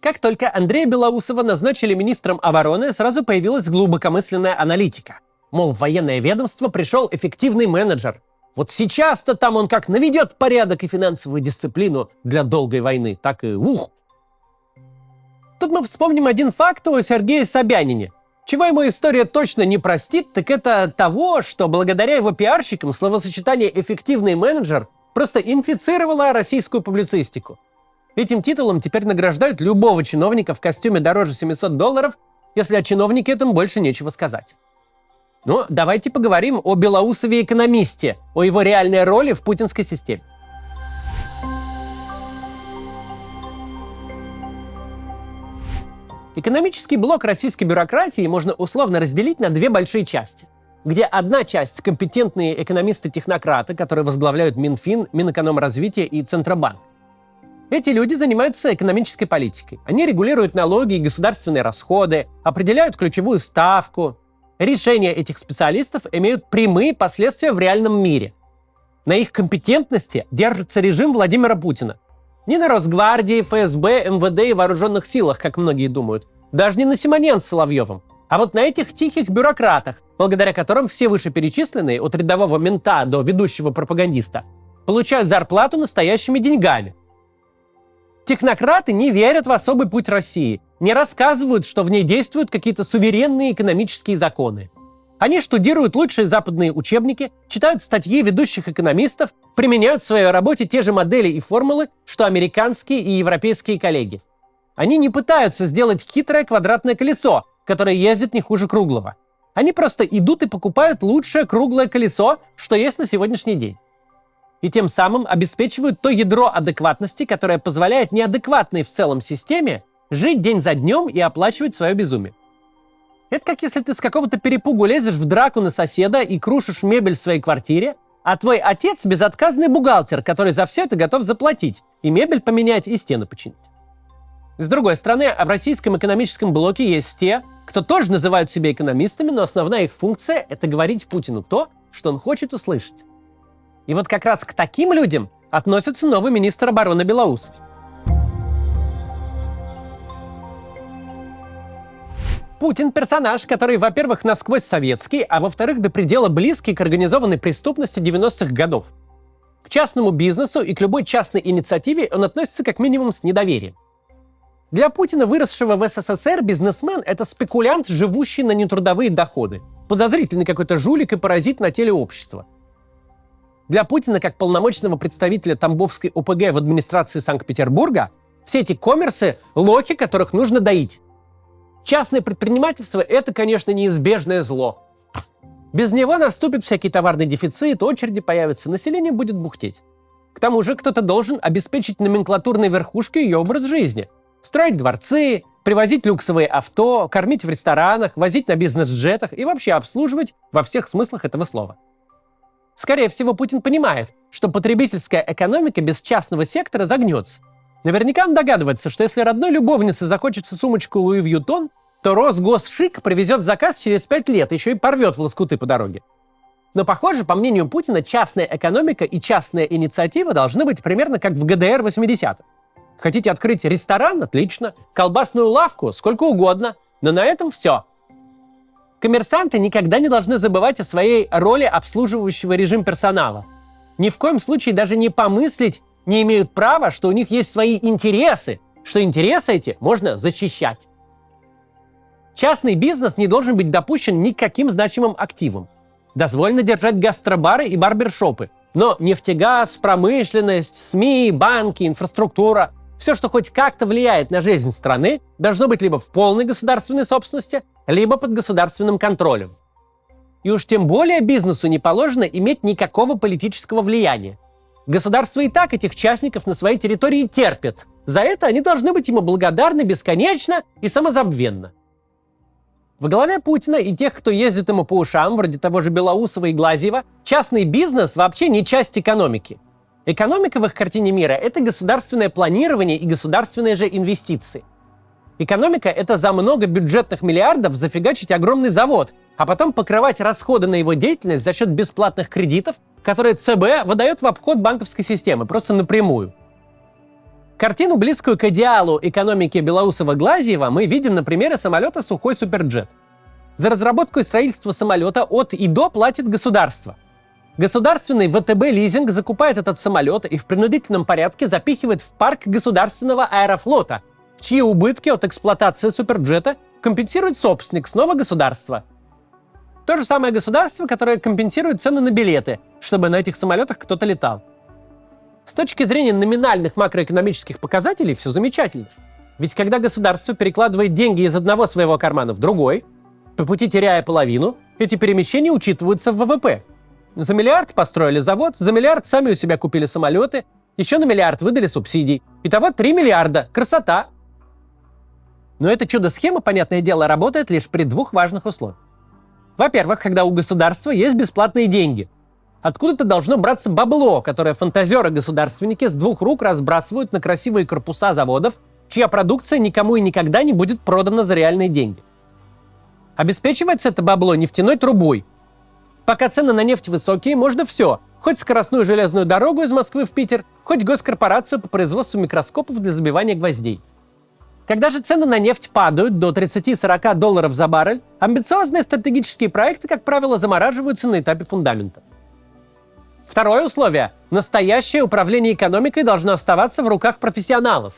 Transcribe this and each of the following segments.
Как только Андрея Белоусова назначили министром обороны, сразу появилась глубокомысленная аналитика. Мол, в военное ведомство пришел эффективный менеджер. Вот сейчас-то там он как наведет порядок и финансовую дисциплину для долгой войны, так и ух. Тут мы вспомним один факт о Сергее Собянине. Чего ему история точно не простит, так это того, что благодаря его пиарщикам словосочетание «эффективный менеджер» просто инфицировало российскую публицистику. Этим титулом теперь награждают любого чиновника в костюме дороже $700, если о чиновнике этом больше нечего сказать. Но давайте поговорим о Белоусове-экономисте, о его реальной роли в путинской системе. Экономический блок российской бюрократии можно условно разделить на две большие части, где одна часть – компетентные экономисты-технократы, которые возглавляют Минфин, Минэкономразвитие и Центробанк. Эти люди занимаются экономической политикой. Они регулируют налоги и государственные расходы, определяют ключевую ставку. Решения этих специалистов имеют прямые последствия в реальном мире. На их компетентности держится режим Владимира Путина. Не на Росгвардии, ФСБ, МВД и вооруженных силах, как многие думают. Даже не на Симоненко с Соловьевым. А вот на этих тихих бюрократах, благодаря которым все вышеперечисленные, от рядового мента до ведущего пропагандиста, получают зарплату настоящими деньгами. Технократы не верят в особый путь России, не рассказывают, что в ней действуют какие-то суверенные экономические законы. Они штудируют лучшие западные учебники, читают статьи ведущих экономистов, применяют в своей работе те же модели и формулы, что американские и европейские коллеги. Они не пытаются сделать хитрое квадратное колесо, которое ездит не хуже круглого. Они просто идут и покупают лучшее круглое колесо, что есть на сегодняшний день. И тем самым обеспечивают то ядро адекватности, которое позволяет неадекватной в целом системе жить день за днем и оплачивать свое безумие. Это как если ты с какого-то перепугу лезешь в драку на соседа и крушишь мебель в своей квартире, а твой отец безотказный бухгалтер, который за все это готов заплатить, и мебель поменять, и стены починить. С другой стороны, в российском экономическом блоке есть те, кто тоже называют себя экономистами, но основная их функция – это говорить Путину то, что он хочет услышать. И вот как раз к таким людям относится новый министр обороны Белоусов. Путин – персонаж, который, во-первых, насквозь советский, а во-вторых, до предела близкий к организованной преступности 90-х годов. К частному бизнесу и к любой частной инициативе он относится как минимум с недоверием. Для Путина, выросшего в СССР, бизнесмен – это спекулянт, живущий на нетрудовые доходы, подозрительный какой-то жулик и паразит на теле общества. Для Путина, как полномочного представителя Тамбовской ОПГ в администрации Санкт-Петербурга, все эти коммерсы – лохи, которых нужно доить. Частное предпринимательство – это, конечно, неизбежное зло. Без него наступит всякий товарный дефицит, очереди появятся, население будет бухтеть. К тому же кто-то должен обеспечить номенклатурной верхушке ее образ жизни. Строить дворцы, привозить люксовые авто, кормить в ресторанах, возить на бизнес-джетах и вообще обслуживать во всех смыслах этого слова. Скорее всего, Путин понимает, что потребительская экономика без частного сектора загнется. Наверняка он догадывается, что если родной любовнице захочется сумочку Луи Вьютон, то Росгосшик привезет заказ через 5 лет, еще и порвет в лоскуты по дороге. Но, похоже, по мнению Путина, частная экономика и частная инициатива должны быть примерно как в ГДР 80-х. Хотите открыть ресторан? Отлично. Колбасную лавку? Сколько угодно. Но на этом все. Коммерсанты никогда не должны забывать о своей роли обслуживающего режим персонала. Ни в коем случае даже не помыслить не имеют права, что у них есть свои интересы, что интересы эти можно защищать. Частный бизнес не должен быть допущен ни к каким значимым активам. Дозволено держать гастробары и барбершопы, но нефтегаз, промышленность, СМИ, банки, инфраструктура – все, что хоть как-то влияет на жизнь страны, должно быть либо в полной государственной собственности, либо под государственным контролем. И уж тем более бизнесу не положено иметь никакого политического влияния. Государство и так этих частников на своей территории терпит. За это они должны быть ему благодарны бесконечно и самозабвенно. Во главе Путина и тех, кто ездит ему по ушам, вроде того же Белоусова и Глазьева, частный бизнес вообще не часть экономики. Экономика в их картине мира – это государственное планирование и государственные же инвестиции. Экономика – это за много бюджетных миллиардов зафигачить огромный завод, а потом покрывать расходы на его деятельность за счет бесплатных кредитов, которые ЦБ выдает в обход банковской системы, просто напрямую. Картину, близкую к идеалу экономики Белоусова-Глазьева, мы видим на примере самолета «Сухой Суперджет». За разработку и строительство самолета от и до платит государство. Государственный ВТБ-лизинг закупает этот самолет и в принудительном порядке запихивает в парк государственного аэрофлота, чьи убытки от эксплуатации Суперджета компенсирует собственник, снова государство. То же самое государство, которое компенсирует цены на билеты, чтобы на этих самолетах кто-то летал. С точки зрения номинальных макроэкономических показателей все замечательно. Ведь когда государство перекладывает деньги из одного своего кармана в другой, по пути теряя половину, эти перемещения учитываются в ВВП. За миллиард построили завод, за миллиард сами у себя купили самолеты, еще на миллиард выдали субсидий. Итого 3 миллиарда. Красота! Но эта чудо-схема, понятное дело, работает лишь при двух важных условиях. Во-первых, когда у государства есть бесплатные деньги. Откуда-то должно браться бабло, которое фантазеры-государственники с двух рук разбрасывают на красивые корпуса заводов, чья продукция никому и никогда не будет продана за реальные деньги. Обеспечивается это бабло нефтяной трубой. Пока цены на нефть высокие, можно все. Хоть скоростную железную дорогу из Москвы в Питер, хоть госкорпорацию по производству микроскопов для забивания гвоздей. Когда же цены на нефть падают до 30-40 долларов за баррель, амбициозные стратегические проекты, как правило, замораживаются на этапе фундамента. Второе условие – настоящее управление экономикой должно оставаться в руках профессионалов.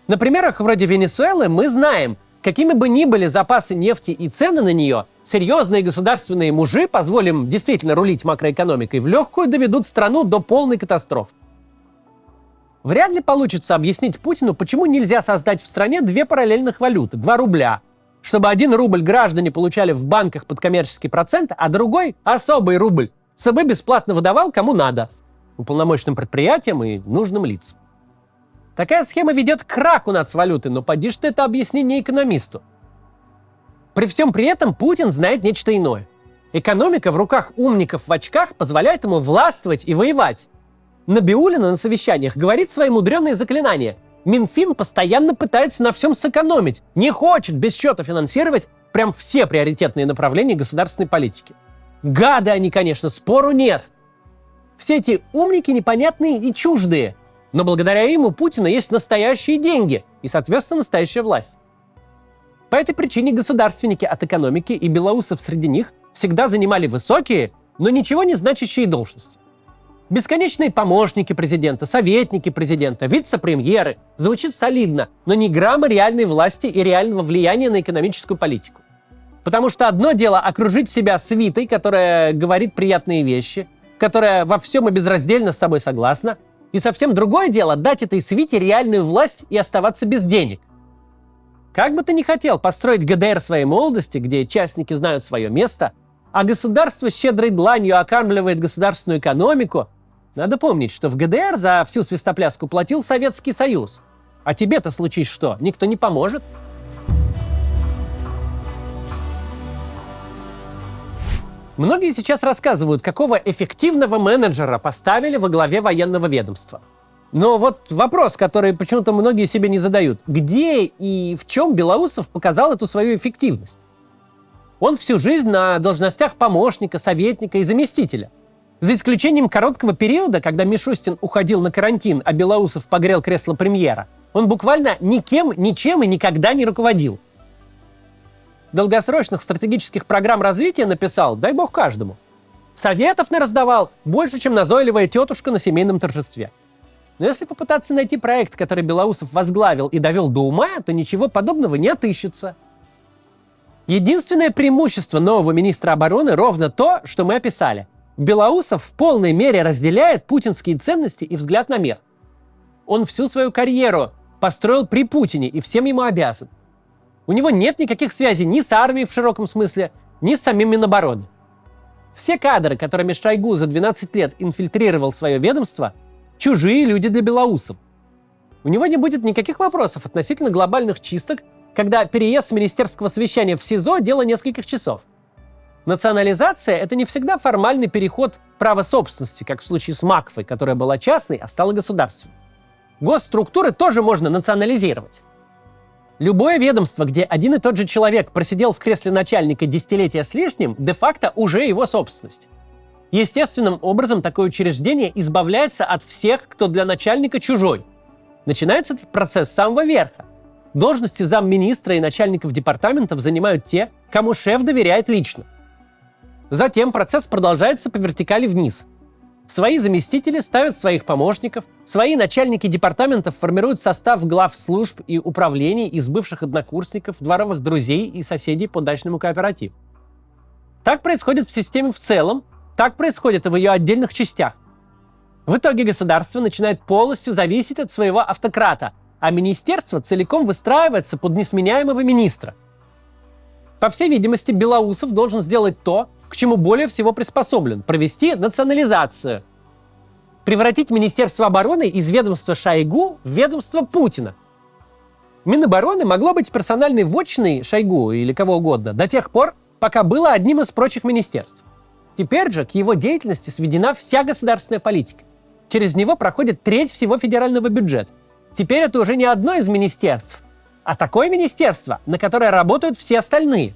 На примерах вроде Венесуэлы мы знаем, какими бы ни были запасы нефти и цены на нее, серьезные государственные мужи, позволим действительно рулить макроэкономикой, в легкую доведут страну до полной катастрофы. Вряд ли получится объяснить Путину, почему нельзя создать в стране две параллельных валюты, 2 рубля, чтобы 1 рубль граждане получали в банках под коммерческий процент, а другой, особый рубль, ЦБ бесплатно выдавал кому надо, уполномоченным предприятиям и нужным лицам. Такая схема ведет к краку нацвалюты, но поди ж ты это объясни не экономисту. При всем при этом Путин знает нечто иное. Экономика в руках умников в очках позволяет ему властвовать и воевать. Набиуллина на совещаниях говорит свои мудреные заклинания. Минфин постоянно пытается на всем сэкономить, не хочет без счета финансировать прям все приоритетные направления государственной политики. Гады они, конечно, спору нет. Все эти умники непонятные и чуждые. Но благодаря им у Путина есть настоящие деньги и, соответственно, настоящая власть. По этой причине государственники от экономики и Белоусов среди них всегда занимали высокие, но ничего не значащие должности. Бесконечные помощники президента, советники президента, вице-премьеры. Звучит солидно, но ни грамма реальной власти и реального влияния на экономическую политику. Потому что одно дело окружить себя свитой, которая говорит приятные вещи, которая во всем и безраздельно с тобой согласна, и совсем другое дело дать этой свите реальную власть и оставаться без денег. Как бы ты ни хотел построить ГДР своей молодости, где частники знают свое место, а государство щедрой дланью окармливает государственную экономику, надо помнить, что в ГДР за всю свистопляску платил Советский Союз. А тебе-то случись что, никто не поможет? Многие сейчас рассказывают, какого эффективного менеджера поставили во главе военного ведомства. Но вот вопрос, который почему-то многие себе не задают. Где и в чем Белоусов показал эту свою эффективность? Он всю жизнь на должностях помощника, советника и заместителя. За исключением короткого периода, когда Мишустин уходил на карантин, а Белоусов погрел кресло премьера, он буквально никем, ничем и никогда не руководил. Долгосрочных стратегических программ развития написал, дай бог каждому. Советов раздавал больше, чем назойливая тетушка на семейном торжестве. Но если попытаться найти проект, который Белоусов возглавил и довел до ума, то ничего подобного не отыщется. Единственное преимущество нового министра обороны ровно то, что мы описали. Белоусов в полной мере разделяет путинские ценности и взгляд на мир. Он всю свою карьеру построил при Путине и всем ему обязан. У него нет никаких связей ни с армией в широком смысле, ни с самим Минобороны. Все кадры, которыми Шойгу за 12 лет инфильтрировал свое ведомство, чужие люди для Белоусова. У него не будет никаких вопросов относительно глобальных чисток, когда переезд с министерского совещания в СИЗО – дело нескольких часов. Национализация – это не всегда формальный переход права собственности, как в случае с Макфой, которая была частной, а стала государственной. Госструктуры тоже можно национализировать. Любое ведомство, где один и тот же человек просидел в кресле начальника десятилетия с лишним, де-факто уже его собственность. Естественным образом такое учреждение избавляется от всех, кто для начальника чужой. Начинается этот процесс с самого верха. Должности замминистра и начальников департаментов занимают те, кому шеф доверяет лично. Затем процесс продолжается по вертикали вниз. Свои заместители ставят своих помощников, свои начальники департаментов формируют состав глав служб и управлений из бывших однокурсников, дворовых друзей и соседей по дачному кооперативу. Так происходит в системе в целом, так происходит и в ее отдельных частях. В итоге государство начинает полностью зависеть от своего автократа, а министерство целиком выстраивается под несменяемого министра. По всей видимости, Белоусов должен сделать то, к чему более всего приспособлен – провести национализацию. Превратить Министерство обороны из ведомства Шойгу в ведомство Путина. Минобороны могло быть персональной вотчиной Шойгу или кого угодно до тех пор, пока было одним из прочих министерств. Теперь же к его деятельности сведена вся государственная политика. Через него проходит треть всего федерального бюджета. Теперь это уже не одно из министерств, а такое министерство, на которое работают все остальные.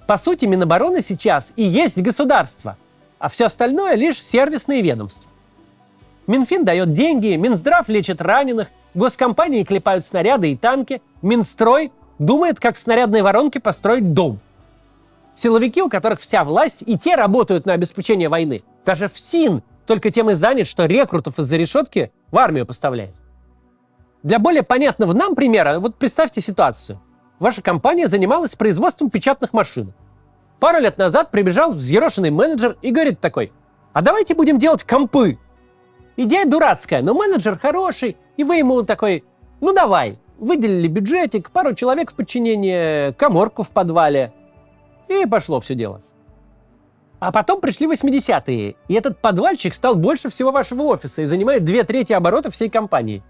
По сути, Минобороны сейчас и есть государство, а все остальное лишь сервисные ведомства. Минфин дает деньги, Минздрав лечит раненых, госкомпании клепают снаряды и танки, Минстрой думает, как в снарядной воронке построить дом. Силовики, у которых вся власть, и те работают на обеспечение войны. Даже ФСИН только тем и занят, что рекрутов из-за решетки в армию поставляет. Для более понятного нам примера, вот представьте ситуацию. Ваша компания занималась производством печатных машин. Пару лет назад прибежал взъерошенный менеджер и говорит такой: а давайте будем делать компы. Идея дурацкая, но менеджер хороший, и вы ему такой: ну давай. Выделили бюджетик, пару человек в подчинении, каморку в подвале. И пошло все дело. А потом пришли 80-е, и этот подвальчик стал больше всего вашего офиса и занимает 2/3 оборота всей компании.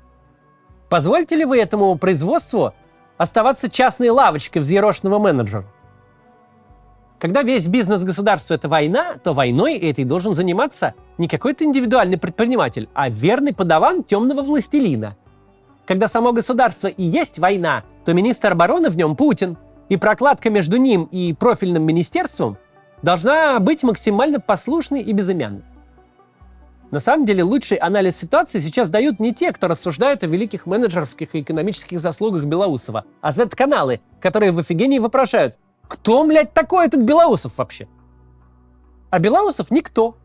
Позвольте ли вы этому производству оставаться частной лавочкой взъерошенного менеджера? Когда весь бизнес государства – это война, то войной этой должен заниматься не какой-то индивидуальный предприниматель, а верный подаван темного властелина. Когда само государство и есть война, то министр обороны в нем Путин, и прокладка между ним и профильным министерством должна быть максимально послушной и безымянной. На самом деле лучший анализ ситуации сейчас дают не те, кто рассуждают о великих менеджерских и экономических заслугах Белоусова, а Z-каналы, которые в офигении вопрошают: кто, блядь, такой этот Белоусов вообще? А Белоусов никто.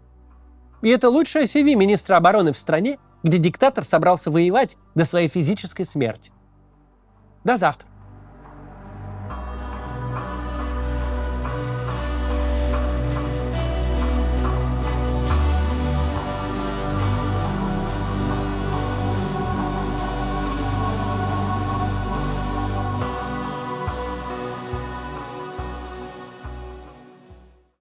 И это лучшее CV министра обороны в стране, где диктатор собрался воевать до своей физической смерти. До завтра.